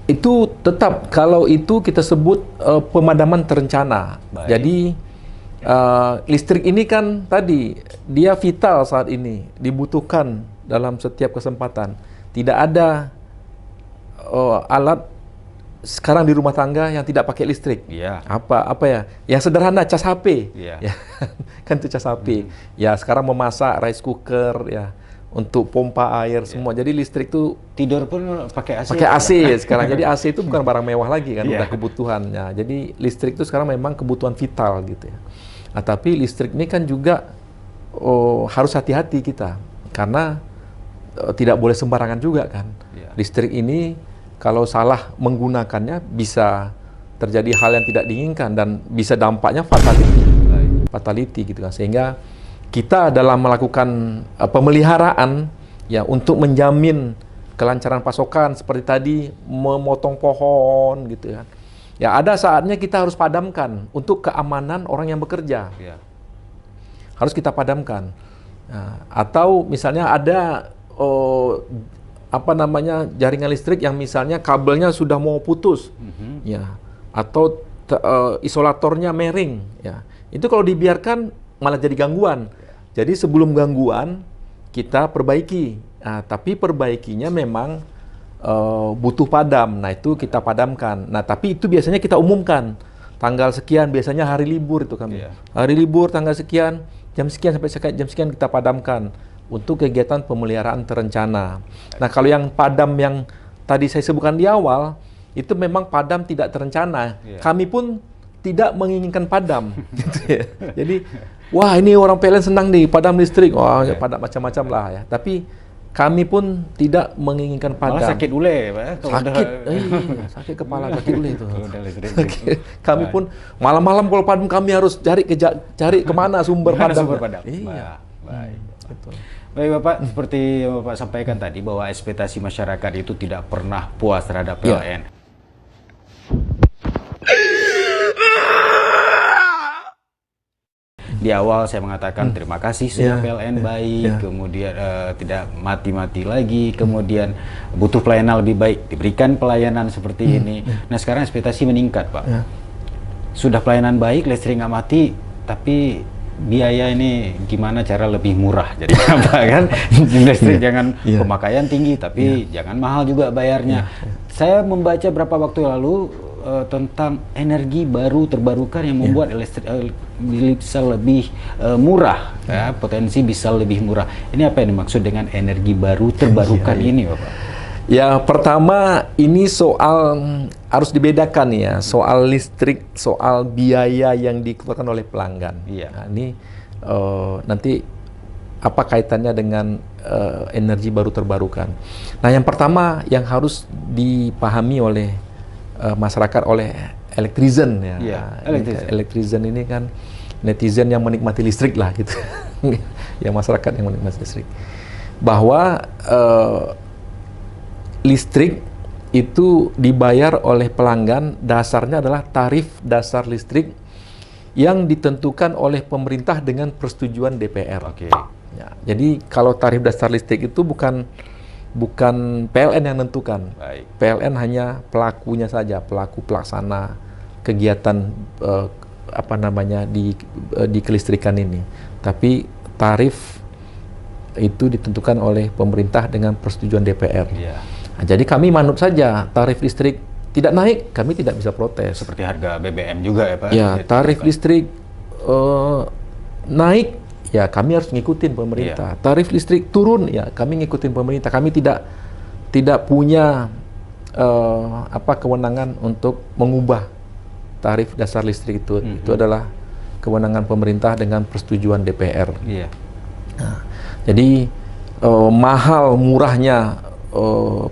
Itu tetap, kalau itu kita sebut pemadaman terencana. Baik. Jadi listrik ini kan tadi dia vital saat ini, dibutuhkan dalam setiap kesempatan. Tidak ada alat sekarang di rumah tangga yang tidak pakai listrik. Iya. Apa ya? Yang sederhana, cas HP. Iya. Ya, kan itu cas HP. Ya sekarang memasak, rice cooker, ya untuk pompa air semua. Jadi listrik itu Tidur pun pakai AC. pakai AC sekarang. Jadi AC itu bukan barang mewah lagi kan, Iya. udah kebutuhannya. Jadi listrik itu sekarang memang kebutuhan vital gitu ya. Nah, tapi listrik ini kan juga harus hati-hati kita karena tidak boleh sembarangan juga kan. Iya. Listrik ini kalau salah menggunakannya bisa terjadi hal yang tidak diinginkan dan bisa dampaknya fatality. Baik. Fatality gitu kan. Sehingga kita dalam melakukan pemeliharaan ya untuk menjamin kelancaran pasokan seperti tadi memotong pohon gitu ya. Ya ada saatnya kita harus padamkan untuk keamanan orang yang bekerja. Iya. Harus kita padamkan. Nah, atau misalnya ada jaringan listrik yang misalnya kabelnya sudah mau putus, ya, atau isolatornya miring, ya. Itu kalau dibiarkan malah jadi gangguan. Jadi sebelum gangguan kita perbaiki. Nah, tapi perbaikinya memang butuh padam. Nah, itu kita padamkan. Nah, tapi itu biasanya kita umumkan. Tanggal sekian, biasanya hari libur itu kami. Iya. Hari libur tanggal sekian, jam sekian sampai jam sekian kita padamkan untuk kegiatan pemeliharaan terencana. Nah, kalau yang padam yang tadi saya sebutkan di awal, itu memang padam tidak terencana. Iya. Kami pun tidak menginginkan padam. Gitu ya. Jadi, wah ini orang PLN senang nih, padam listrik. Wah, padam macam-macam lah ya. Tapi kami pun tidak menginginkan padam. Malah sakit ule, Pak. Sakit, sakit kepala, sakit ule itu. Kalau udah listrik. Kami pun malam-malam kalau padam kami harus cari kemana sumber Mana padam. sumber padam? Iya. Baik. Betul. Baik Bapak, seperti yang Bapak sampaikan tadi bahwa ekspektasi masyarakat itu tidak pernah puas terhadap PLN. Di awal saya mengatakan terima kasih sudah PLN baik, kemudian tidak mati-mati lagi, kemudian butuh pelayanan lebih baik, diberikan pelayanan seperti ini. Nah sekarang ekspektasi meningkat Pak. Sudah pelayanan baik, listrik nggak mati, tapi biaya ini gimana cara lebih murah jadi apa kan? Listrik jangan pemakaian tinggi, tapi jangan mahal juga bayarnya. Saya membaca berapa waktu lalu tentang energi baru terbarukan yang membuat listrik bisa lebih murah, ya, potensi bisa lebih murah. Ini apa yang dimaksud dengan energi baru terbarukan ini, Bapak? Ya, pertama ini soal harus dibedakan ya, soal listrik, soal biaya yang dikeluarkan oleh pelanggan. Iya. Nah, ini nanti apa kaitannya dengan energi baru terbarukan? Nah, yang pertama yang harus dipahami oleh masyarakat, oleh elektrizen ya. Iya, elektrizen ini kan netizen yang menikmati listrik lah gitu. Ya, masyarakat yang menikmati listrik. Bahwa listrik itu dibayar oleh pelanggan, dasarnya adalah tarif dasar listrik yang ditentukan oleh pemerintah dengan persetujuan DPR. Oke. Ya, jadi kalau tarif dasar listrik itu bukan PLN yang menentukan. Baik. PLN hanya pelakunya saja, pelaku pelaksana kegiatan di kelistrikan ini. Tapi tarif itu ditentukan oleh pemerintah dengan persetujuan DPR. Iya. Nah, jadi kami manut saja, tarif listrik tidak naik, kami tidak bisa protes. Seperti harga BBM juga ya Pak? Ya, tarif listrik naik, ya kami harus ngikutin pemerintah. Tarif listrik turun, ya kami ngikutin pemerintah. Kami tidak punya kewenangan untuk mengubah tarif dasar listrik itu. Itu adalah kewenangan pemerintah dengan persetujuan DPR. Iya. Nah, jadi mahal murahnya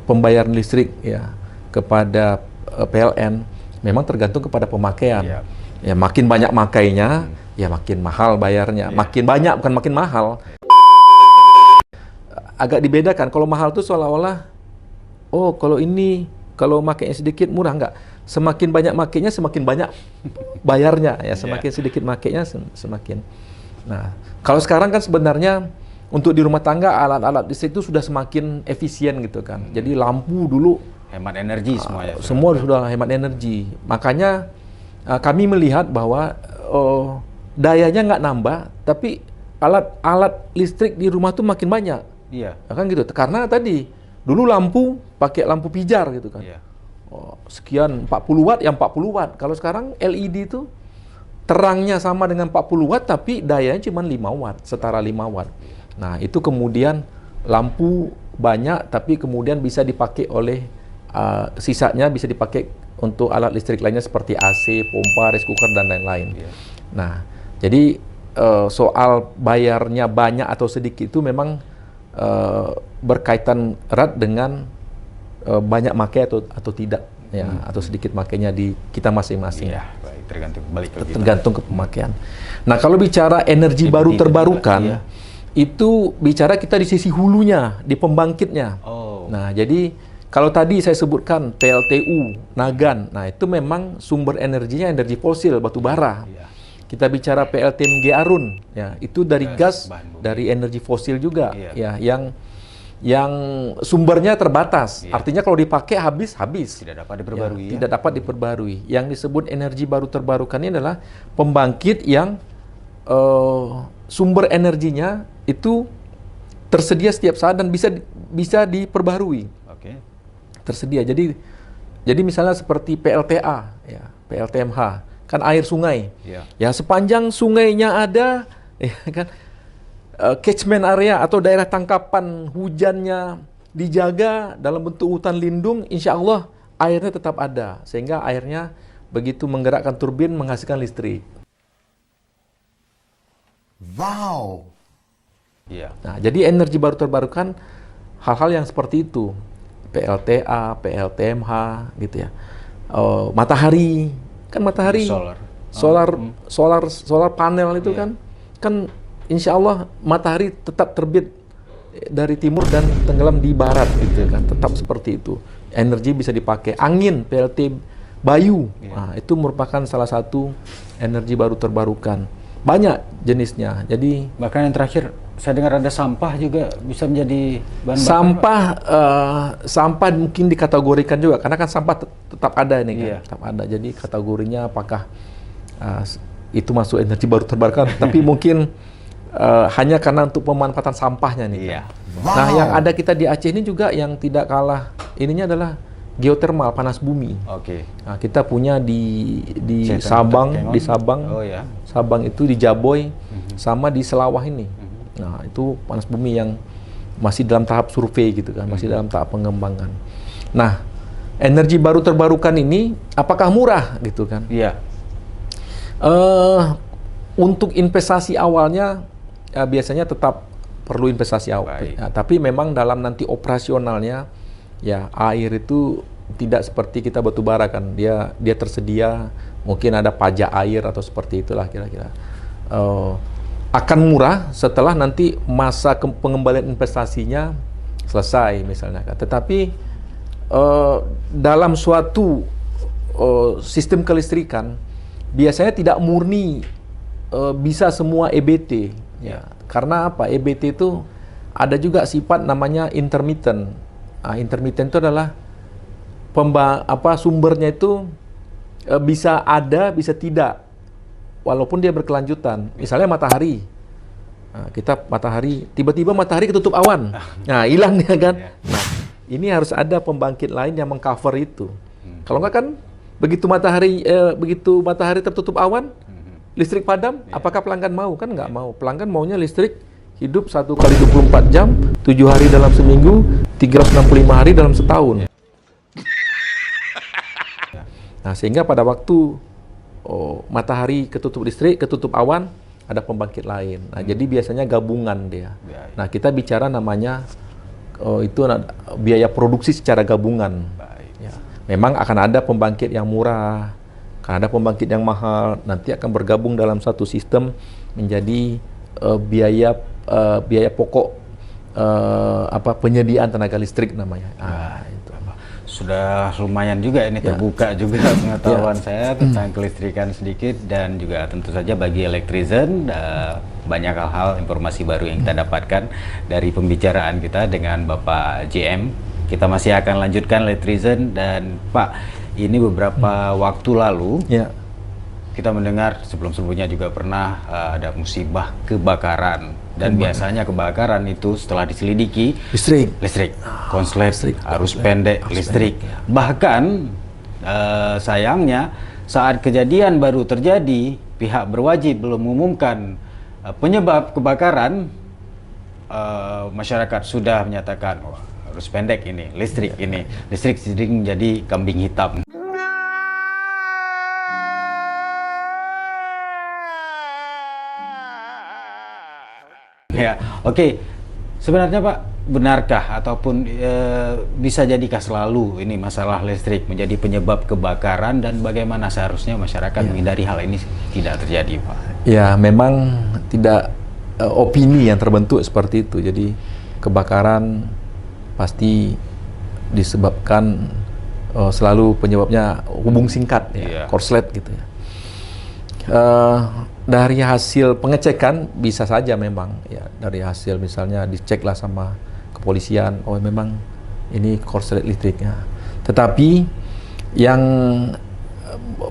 pembayaran listrik ya kepada PLN memang tergantung kepada pemakaian. Iya. Ya makin banyak makainya, ya makin mahal bayarnya. Makin banyak bukan makin mahal. Agak dibedakan. Kalau mahal itu seolah-olah, oh kalau makainya sedikit murah, enggak. Semakin banyak makainya semakin banyak bayarnya. Ya semakin sedikit makainya semakin. Nah, kalau sekarang kan sebenarnya untuk di rumah tangga alat-alat listrik itu sudah semakin efisien gitu kan. Jadi lampu dulu Hemat energi semuanya. Semua sudah hemat energi. Makanya kami melihat bahwa dayanya nggak nambah, tapi alat listrik di rumah tuh makin banyak. Iya. Kan gitu. Karena tadi dulu lampu pakai lampu pijar gitu kan. Iya. Sekian 40 watt yang 40 watt. Kalau sekarang LED itu terangnya sama dengan 40 watt tapi dayanya cuma 5 watt, setara 5 watt. Nah, itu kemudian lampu banyak tapi kemudian bisa dipakai oleh sisanya bisa dipakai untuk alat listrik lainnya seperti AC, pompa, rice cooker dan lain-lain. Iya. Nah, jadi soal bayarnya banyak atau sedikit itu memang berkaitan erat dengan banyak makai atau tidak ya, atau sedikit makainya di kita masing-masing. Iya, baik, tergantung balik ke kita. Tergantung ke pemakaian. Nah, kalau bicara energi baru terbarukan, iya. itu bicara kita di sisi hulunya, di pembangkitnya. Oh. Nah, jadi kalau tadi saya sebutkan PLTU, Nagan, nah itu memang sumber energinya energi fosil, batu bara. Iya. Kita bicara PLTMG Arun, ya itu dari gas, dari energi fosil juga, Iya. ya yang sumbernya terbatas. Iya. Artinya kalau dipakai habis. Tidak dapat diperbarui. Tidak dapat diperbarui. Yang disebut energi baru terbarukan ini adalah pembangkit yang sumber energinya itu tersedia setiap saat dan bisa diperbarui. Oke. Tersedia. Jadi misalnya seperti PLTA, ya, PLTMH, kan air sungai. Iya. Ya sepanjang sungainya ada, ya kan, catchment area atau daerah tangkapan hujannya dijaga dalam bentuk hutan lindung, insya Allah airnya tetap ada. Sehingga airnya begitu menggerakkan turbin menghasilkan listrik. Wow. Iya. Nah, jadi energi baru terbarukan hal-hal yang seperti itu. PLTA, PLTMH gitu ya. Matahari, kan matahari. Solar panel itu Iya. kan insya Allah matahari tetap terbit dari timur dan tenggelam di barat gitu kan, tetap seperti itu. Energi bisa dipakai. Angin, PLT Bayu, nah, itu merupakan salah satu energi baru terbarukan. Banyak jenisnya. Jadi Bahkan yang terakhir saya dengar ada sampah juga bisa menjadi bahan bakar. sampah mungkin dikategorikan juga karena kan sampah tetap ada ini kan, Iya. tetap ada. Jadi kategorinya apakah itu masuk energi baru terbarukan, tapi mungkin hanya karena untuk pemanfaatan sampahnya nih. Iya. Wow. Nah, yang ada kita di Aceh ini juga yang tidak kalah ininya adalah geotermal, panas bumi. Oke. Nah, kita punya di Cetan Sabang, Kengon. di Sabang. Oh ya. Sabang itu di Jaboy sama di Selawah ini. Nah, itu panas bumi yang masih dalam tahap survei gitu kan, masih dalam tahap pengembangan. Nah, energi baru terbarukan ini apakah murah gitu kan? Iya. Untuk investasi awalnya biasanya tetap perlu investasi awal. Baik. Ya, tapi memang dalam nanti operasionalnya ya air itu tidak seperti kita batu bara kan. Dia tersedia, mungkin ada pajak air atau seperti itulah kira-kira. Akan murah setelah nanti masa pengembalian investasinya selesai misalnya kan. Tetapi dalam suatu sistem kelistrikan biasanya tidak murni bisa semua EBT ya. Karena apa? EBT itu ada juga sifat namanya intermittent. Intermittent itu adalah sumbernya itu bisa ada, bisa tidak. Walaupun dia berkelanjutan. Misalnya matahari. Tiba-tiba matahari ketutup awan. Nah, hilang ya kan? Nah, ini harus ada pembangkit lain yang mengcover itu. Kalau enggak kan begitu matahari tertutup awan, listrik padam, apakah pelanggan mau? Kan nggak mau. Pelanggan maunya listrik hidup 1 kali 24 jam, 7 hari dalam seminggu, 365 hari dalam setahun. Nah, sehingga pada waktu matahari ketutup listrik, ketutup awan, ada pembangkit lain. Nah, jadi biasanya gabungan dia. Nah, kita bicara namanya itu biaya produksi secara gabungan. Ya. Memang akan ada pembangkit yang murah, akan ada pembangkit yang mahal, nanti akan bergabung dalam satu sistem menjadi biaya pokok penyediaan tenaga listrik namanya. Itu. Sudah lumayan juga ini terbuka juga pengetahuan saya tentang kelistrikan sedikit, dan juga tentu saja bagi Elektrizen banyak hal-hal informasi baru yang kita dapatkan dari pembicaraan kita dengan Bapak JM Kita masih akan lanjutkan Late Reason. Dan Pak, ini beberapa waktu lalu kita mendengar sebelum-sebelumnya juga pernah ada musibah kebakaran. Dan biasanya kebakaran itu setelah diselidiki listrik, konslet, arus pendek, listrik. Bahkan sayangnya saat kejadian baru terjadi, pihak berwajib belum mengumumkan penyebab kebakaran, masyarakat sudah menyatakan wah, arus pendek ini, listrik ini, listrik sering menjadi kambing hitam. Ya, oke. Sebenarnya Pak, benarkah ataupun bisa jadikah selalu ini masalah listrik menjadi penyebab kebakaran, dan bagaimana seharusnya masyarakat menghindari hal ini tidak terjadi, Pak? Ya, memang tidak opini yang terbentuk seperti itu. Jadi kebakaran pasti disebabkan selalu penyebabnya hubung singkat, korslet gitu ya. Dari hasil pengecekan bisa saja memang ya, dari hasil misalnya diceklah sama kepolisian, oh memang ini korslet listriknya. Tetapi yang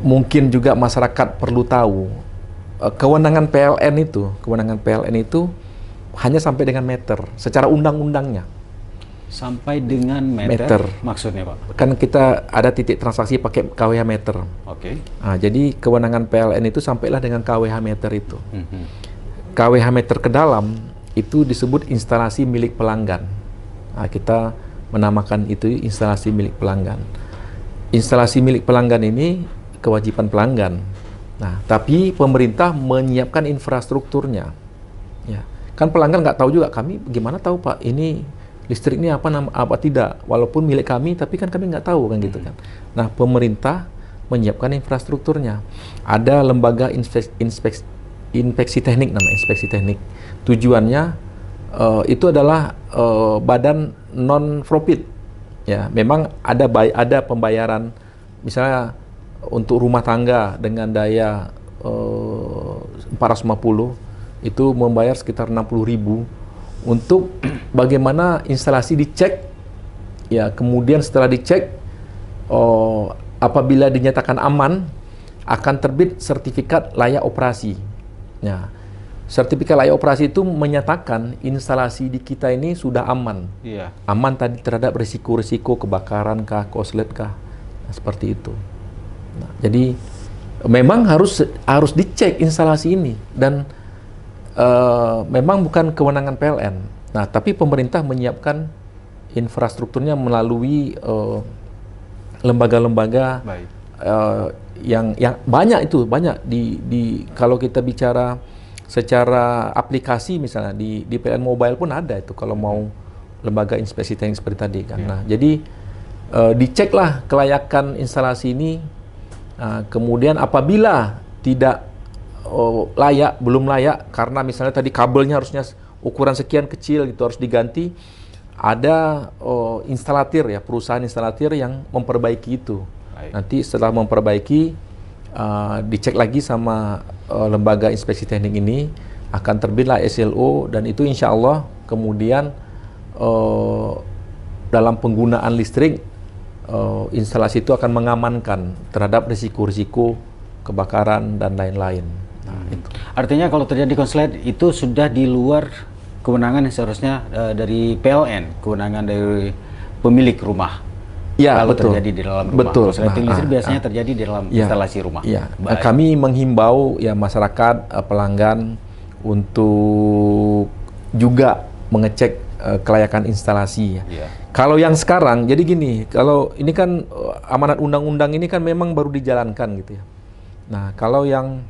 mungkin juga masyarakat perlu tahu, kewenangan PLN itu hanya sampai dengan meter secara undang-undangnya. Sampai dengan meter. Maksudnya Pak? Kan kita ada titik transaksi pakai kWh meter. Oke. Nah, jadi kewenangan PLN itu sampailah dengan kWh meter itu. kWh meter ke dalam itu disebut instalasi milik pelanggan. Nah, kita menamakan itu instalasi milik pelanggan. Instalasi milik pelanggan ini kewajiban pelanggan. Nah, tapi pemerintah menyiapkan infrastrukturnya. Ya, kan pelanggan nggak tahu juga, kami gimana tahu Pak ini listrik ini apa tidak, walaupun milik kami, tapi kan kami nggak tahu kan gitu kan. Nah, pemerintah menyiapkan infrastrukturnya. Ada lembaga inspeksi teknik, namanya inspeksi teknik. Tujuannya itu adalah badan non-profit. Ya, memang ada pembayaran, misalnya untuk rumah tangga dengan daya 450 itu membayar sekitar 60.000 untuk bagaimana instalasi dicek, ya kemudian setelah dicek apabila dinyatakan aman akan terbit sertifikat layak operasi. Ya, sertifikat layak operasi itu menyatakan instalasi di kita ini sudah aman, aman tadi terhadap risiko-risiko kebakaran kah, korslet kah, nah, seperti itu. Nah, jadi memang harus dicek instalasi ini, dan memang bukan kewenangan PLN. Nah, tapi pemerintah menyiapkan infrastrukturnya melalui lembaga-lembaga yang banyak di kalau kita bicara secara aplikasi, misalnya di PLN Mobile pun ada itu kalau mau lembaga inspeksi teknik seperti tadi kan. Nah, jadi diceklah kelayakan instalasi ini. Kemudian apabila tidak belum layak karena misalnya tadi kabelnya harusnya ukuran sekian kecil gitu, harus diganti, ada instalatir ya, perusahaan instalatir yang memperbaiki itu. Nanti setelah memperbaiki dicek lagi sama lembaga inspeksi teknik ini, akan terbitlah SLO, dan itu insya Allah kemudian dalam penggunaan listrik instalasi itu akan mengamankan terhadap risiko-risiko kebakaran dan lain-lain. Nah, itu. Artinya kalau terjadi konslet itu sudah di luar kewenangan yang seharusnya dari PLN, kewenangan dari pemilik rumah. Ya, kalau betul. terjadi di dalam rumah. Betul. Konsleting listrik biasanya terjadi di dalam instalasi rumah. Ya. Kami menghimbau ya masyarakat pelanggan untuk juga mengecek kelayakan instalasi ya. Kalau yang sekarang jadi gini, kalau ini kan amanat undang-undang ini kan memang baru dijalankan gitu ya. Nah, kalau yang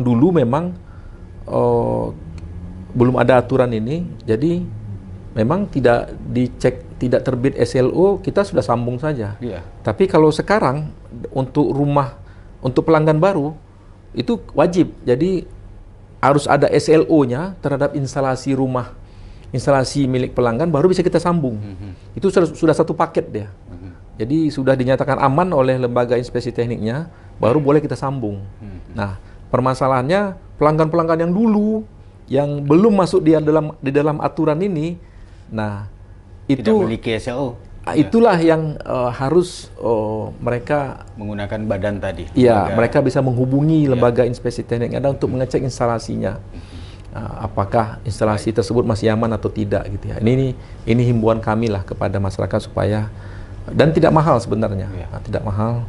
dulu memang belum ada aturan ini, jadi memang tidak dicek, tidak terbit SLO, kita sudah sambung saja. Tapi kalau sekarang untuk rumah, untuk pelanggan baru itu wajib, jadi harus ada SLO-nya terhadap instalasi rumah, instalasi milik pelanggan, baru bisa kita sambung. Itu sudah satu paket dia. Jadi sudah dinyatakan aman oleh lembaga inspeksi tekniknya, baru boleh kita sambung. Nah, permasalahannya pelanggan-pelanggan yang dulu yang belum masuk di dalam aturan ini, nah tidak itu memiliki SLO. itulah yang harus mereka Menggunakan badan tadi. ya mereka bisa menghubungi lembaga inspeksi teknik ada untuk mengecek instalasinya. Apakah instalasi tersebut masih aman atau tidak gitu ya. Ini himbauan kami lah kepada masyarakat supaya, dan tidak mahal sebenarnya. Tidak mahal.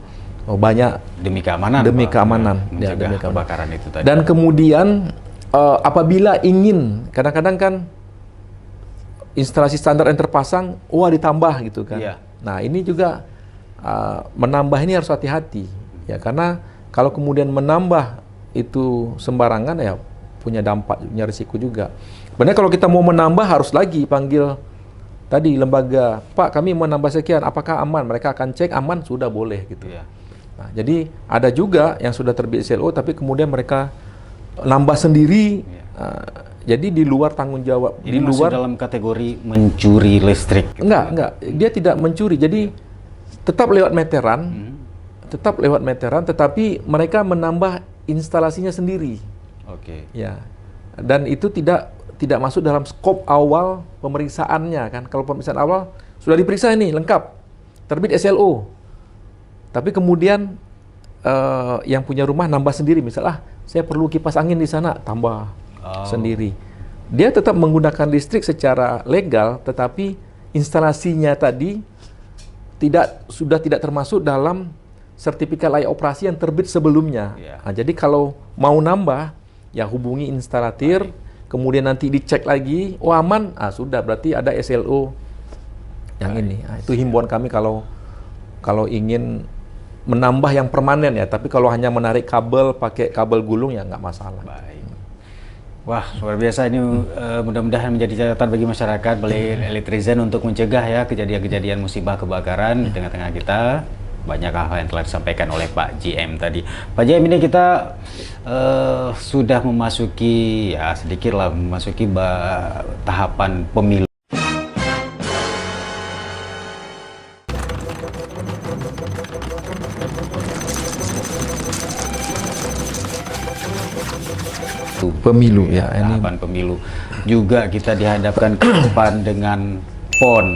Banyak demi keamanan. Demi keamanan. Ya, demi kebakaran itu tadi. Dan kemudian apabila ingin, kadang-kadang kan instalasi standar yang terpasang, ditambah gitu kan. Iya. Nah ini juga menambah ini harus hati-hati ya, karena kalau kemudian menambah itu sembarangan ya punya dampak, punya risiko juga. Sebenarnya kalau kita mau menambah harus lagi panggil tadi lembaga, Pak kami mau nambah sekian, apakah aman? Mereka akan cek aman, sudah boleh gitu. Iya. Nah, jadi ada juga yang sudah terbit SLO tapi kemudian mereka nambah sendiri. Jadi di luar tanggung jawab. Ini di luar dalam kategori mencuri listrik. Gitu. Enggak. Dia tidak mencuri. Jadi tetap lewat meteran, tetapi mereka menambah instalasinya sendiri. Oke. Ya. Dan itu tidak masuk dalam skop awal pemeriksaannya kan. Kalau pemeriksaan awal sudah diperiksa ini lengkap, terbit SLO. Tapi kemudian yang punya rumah nambah sendiri, misalnya saya perlu kipas angin di sana, tambah sendiri. Dia tetap menggunakan listrik secara legal, tetapi instalasinya tadi sudah tidak termasuk dalam sertifikat layak operasi yang terbit sebelumnya. Nah, jadi kalau mau nambah, ya hubungi instalatir, kemudian nanti dicek lagi, aman, sudah berarti ada SLO yang ini. Nah, itu himbauan kami kalau ingin menambah yang permanen ya, tapi kalau hanya menarik kabel pakai kabel gulung ya nggak masalah. Baik. Wah, luar biasa ini. Mudah-mudahan menjadi catatan bagi masyarakat, bagi Elitrizzen untuk mencegah ya kejadian-kejadian musibah kebakaran di tengah-tengah kita. Banyak hal yang telah disampaikan oleh Pak JM tadi. Pak JM, ini kita sudah memasuki ya sedikitlah memasuki tahapan pemilu. Pemilu ya, tahapan pemilu juga kita dihadapkan ke depan dengan PON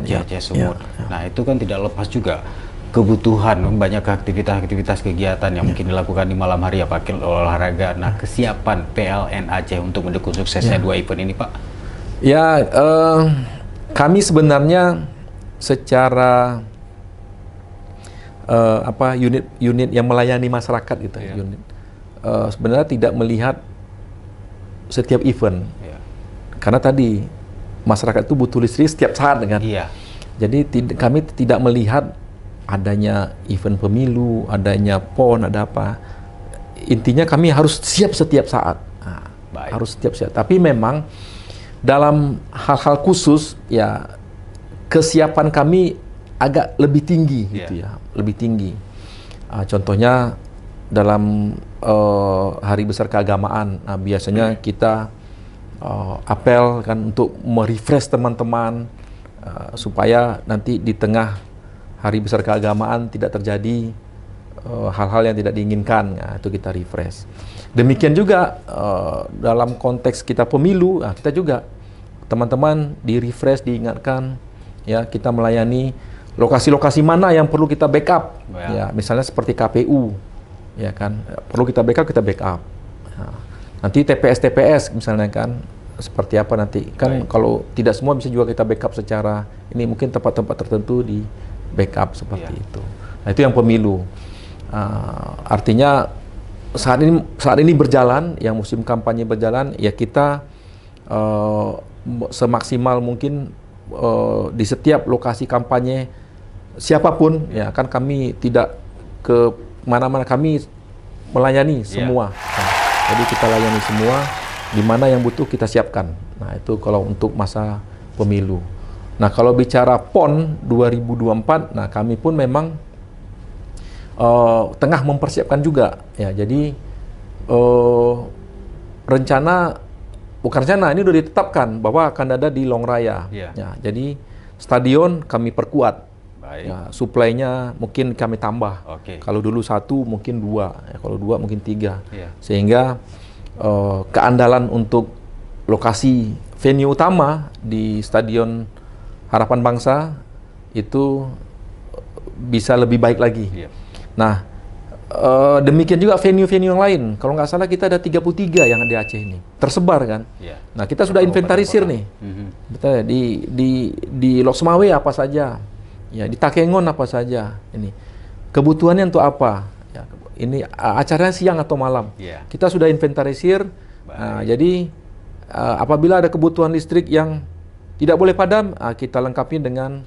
ya, Aceh Sumut. Nah itu kan tidak lepas juga kebutuhan banyak aktivitas kegiatan yang mungkin dilakukan di malam hari, pakai olahraga. Nah kesiapan PLN Aceh untuk mendukung suksesnya dua event ini, Pak? Ya, kami sebenarnya secara unit yang melayani masyarakat gitu, unit sebenarnya tidak melihat setiap event, karena tadi masyarakat itu butuh listrik setiap saat kan. Jadi kami tidak melihat adanya event pemilu, adanya PON, ada apa. Intinya kami harus siap setiap saat. Harus setiap saat. Tapi memang dalam hal-hal khusus ya kesiapan kami agak lebih tinggi gitu ya, lebih tinggi. Contohnya dalam hari besar keagamaan, biasanya kita apel kan untuk merefresh teman-teman supaya nanti di tengah hari besar keagamaan tidak terjadi hal-hal yang tidak diinginkan. Itu kita refresh. Demikian juga dalam konteks kita pemilu, kita juga teman-teman di refresh, diingatkan ya, kita melayani lokasi-lokasi mana yang perlu kita backup. Ya, misalnya seperti KPU. Ya kan, perlu kita backup. Nah, nanti TPS misalnya kan, seperti apa nanti kan. Kalau tidak semua bisa juga kita backup secara ini, mungkin tempat-tempat tertentu di backup seperti itu. Nah itu yang pemilu. Artinya saat ini berjalan, yang musim kampanye berjalan, ya kita semaksimal mungkin di setiap lokasi kampanye siapapun ya kan, kami tidak ke mana-mana, kami melayani semua. Nah, jadi kita layani semua, di mana yang butuh kita siapkan. Nah itu kalau untuk masa pemilu. Nah kalau bicara PON 2024, nah kami pun memang tengah mempersiapkan juga ya. Jadi bukan rencana, ini sudah ditetapkan bahwa akan ada di Long Raya. Ya, jadi stadion kami perkuat. Ya, suplainya mungkin kami tambah. Kalau dulu 1 mungkin 2, ya, kalau 2 mungkin 3. Sehingga keandalan untuk lokasi venue utama di Stadion harapan bangsa itu bisa lebih baik lagi. Iya. Nah, demikian juga venue-venue yang lain. Kalau nggak salah kita ada 33 yang di Aceh ini tersebar kan. Iya. Nah, kita sudah inventarisir nih. Betul, di Lok Semawe apa saja, ya di Takengon apa saja. Ini kebutuhannya untuk apa? Ya, ini acaranya siang atau malam. Iya. Kita sudah inventarisir. Nah, jadi apabila ada kebutuhan listrik yang tidak boleh padam, kita lengkapi dengan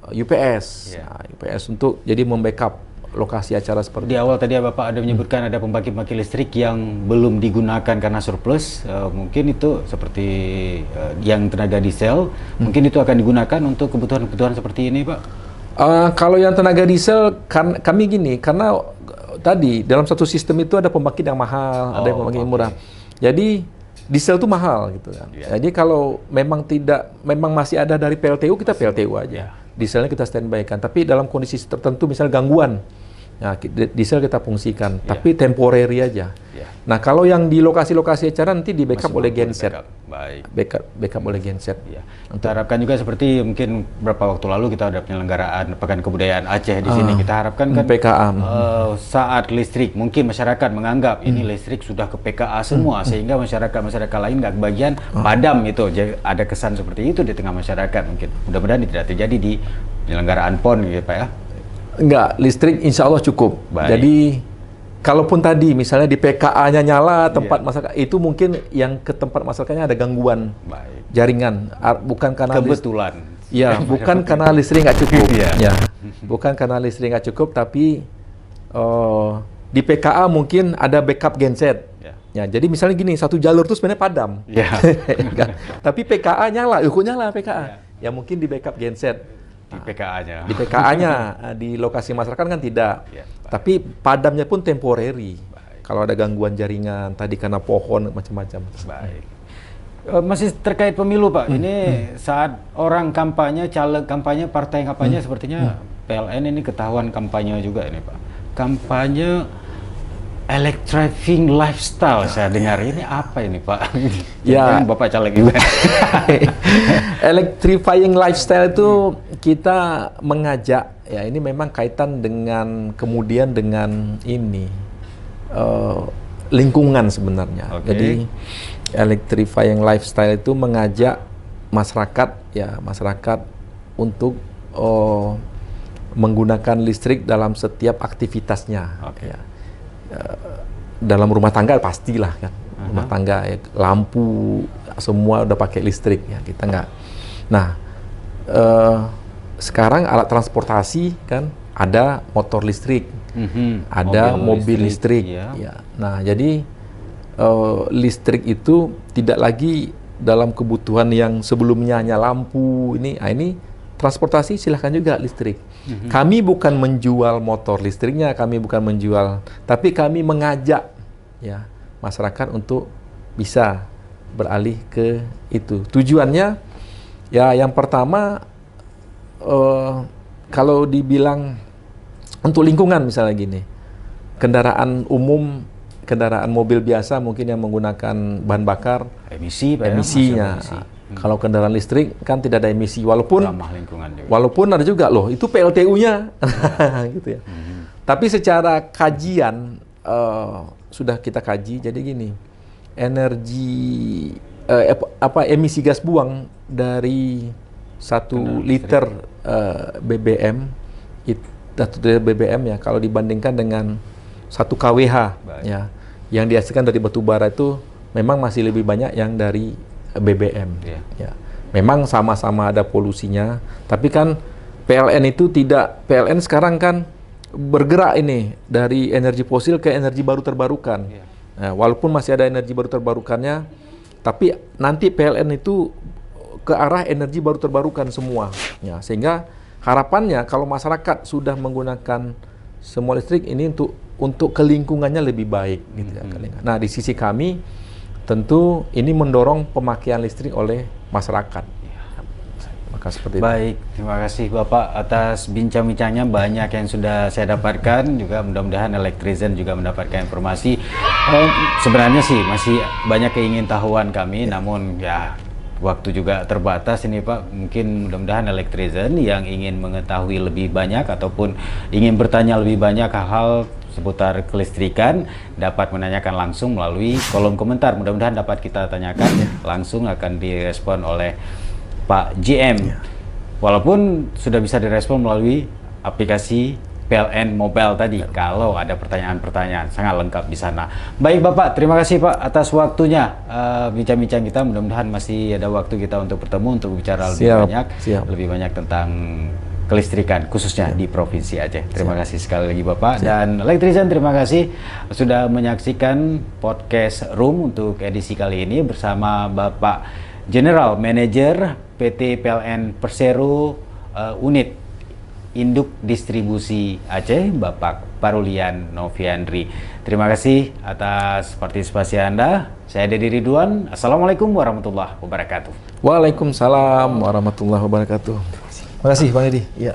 UPS. Yeah. UPS untuk jadi membackup lokasi acara seperti di awal tadi Bapak ada menyebutkan ada pembangkit-pembangkit listrik yang belum digunakan karena surplus. Mungkin itu seperti yang tenaga diesel, mungkin itu akan digunakan untuk kebutuhan-kebutuhan seperti ini, Pak? Kalau yang tenaga diesel, kami gini, karena tadi dalam satu sistem itu ada pembangkit yang mahal, ada yang pembangkit yang murah. Jadi diesel itu mahal gitu kan. Yeah. Jadi kalau memang masih ada dari PLTU, kita PLTU aja. Yeah. Dieselnya kita standby kan. Tapi dalam kondisi tertentu, misalnya gangguan, nah, diesel kita fungsikan, tapi temporary aja. Yeah. Nah, kalau yang di lokasi-lokasi acara nanti di backup oleh genset. Baik. Backup oleh genset. Ya. Kita harapkan juga seperti mungkin beberapa waktu lalu kita ada penyelenggaraan Pekan Kebudayaan Aceh di sini. Kita harapkan kan PKA. Saat listrik, mungkin masyarakat menganggap ini listrik sudah ke PKA semua, sehingga masyarakat lain nggak kebagian padam itu. Jadi ada kesan seperti itu di tengah masyarakat mungkin. Mudah-mudahan tidak terjadi di penyelenggaraan PON gitu Pak ya. Enggak, listrik insya Allah cukup. Baik. Jadi kalaupun tadi misalnya di PKA-nya nyala tempat masyarakat, itu mungkin yang ke tempat masyarakatnya ada gangguan jaringan, bukan karena kebetulan. Ya, bukan karena listrik nggak cukup. Iya. Ya, bukan karena listrik nggak cukup, tapi di PKA mungkin ada backup genset. Ya, jadi misalnya gini, satu jalur itu sebenarnya padam. Ya. Tapi PKA nyala, kok nyala PKA? Ya mungkin di backup genset. Di PKA-nya. Di PKA-nya, di lokasi masyarakat kan tidak. Ya, tapi padamnya pun temporary. Kalau ada gangguan jaringan, tadi karena pohon, macam-macam. Baik. Masih terkait pemilu Pak, ini saat orang kampanye, caleg kampanye, partai kampanye, sepertinya PLN ini ketahuan kampanye juga ini Pak. Kampanye electrifying lifestyle, saya dengar ini apa ini Pak? Ya, Bapak caleg juga. Electrifying lifestyle itu kita mengajak, ya ini memang kaitan dengan kemudian dengan ini lingkungan sebenarnya. Jadi electrifying lifestyle itu mengajak masyarakat untuk menggunakan listrik dalam setiap aktivitasnya. Ya. Dalam rumah tangga pastilah kan, rumah tangga ya, lampu semua udah pakai listrik ya, kita nggak. Nah sekarang alat transportasi kan ada motor listrik, ada mobil listrik. Ya. Nah jadi listrik itu tidak lagi dalam kebutuhan yang sebelumnya hanya lampu ini transportasi silahkan juga listrik. Kami bukan menjual motor listriknya, kami bukan menjual, tapi kami mengajak ya masyarakat untuk bisa beralih ke itu. Tujuannya ya yang pertama kalau dibilang untuk lingkungan misalnya gini, kendaraan umum, kendaraan mobil biasa mungkin yang menggunakan bahan bakar, emisinya. Kalau kendaraan listrik kan tidak ada emisi, walaupun ada juga loh, itu PLTU-nya, gitu ya. Tapi secara kajian sudah kita kaji, jadi gini, emisi gas buang dari 1 liter BBM, ya, kalau dibandingkan dengan 1 kWh, ya, yang dihasilkan dari batu bara itu memang masih lebih banyak yang dari BBM. Ya. Memang sama-sama ada polusinya, tapi kan PLN sekarang kan bergerak ini dari energi fosil ke energi baru terbarukan. Nah, walaupun masih ada energi baru terbarukannya, tapi nanti PLN itu ke arah energi baru terbarukan semua. Ya, sehingga harapannya kalau masyarakat sudah menggunakan semua listrik ini untuk kelingkungannya lebih baik gitu ya. Nah, di sisi kami tentu ini mendorong pemakaian listrik oleh masyarakat. Maka seperti itu. Baik, terima kasih Bapak atas bincang-bincangnya, banyak yang sudah saya dapatkan, juga mudah-mudahan Elektrizen juga mendapatkan informasi. Sebenarnya sih masih banyak keingintahuan kami, namun ya waktu juga terbatas ini Pak. Mungkin mudah-mudahan elektrizen yang ingin mengetahui lebih banyak ataupun ingin bertanya lebih banyak hal-hal seputar kelistrikan dapat menanyakan langsung melalui kolom komentar. Mudah-mudahan dapat kita tanyakan langsung, akan direspon oleh Pak JM. Walaupun sudah bisa direspon melalui aplikasi PLN Mobile tadi, kalau ada pertanyaan-pertanyaan sangat lengkap di sana. Baik Bapak, terima kasih Pak atas waktunya bincang-bincang kita. Mudah-mudahan masih ada waktu kita untuk bertemu untuk bicara lebih banyak tentang kelistrikan khususnya di Provinsi Aceh. Terima kasih sekali lagi Bapak. Dan elektrisian, terima kasih sudah menyaksikan podcast Room untuk edisi kali ini bersama Bapak General Manager PT PLN Persero Unit Induk Distribusi Aceh, Bapak Parulian Noviandri. Terima kasih atas partisipasi Anda. Saya Dedi Ridwan. Assalamualaikum warahmatullahi wabarakatuh. Waalaikumsalam warahmatullahi wabarakatuh. Terima kasih Bang Dedi. Ya.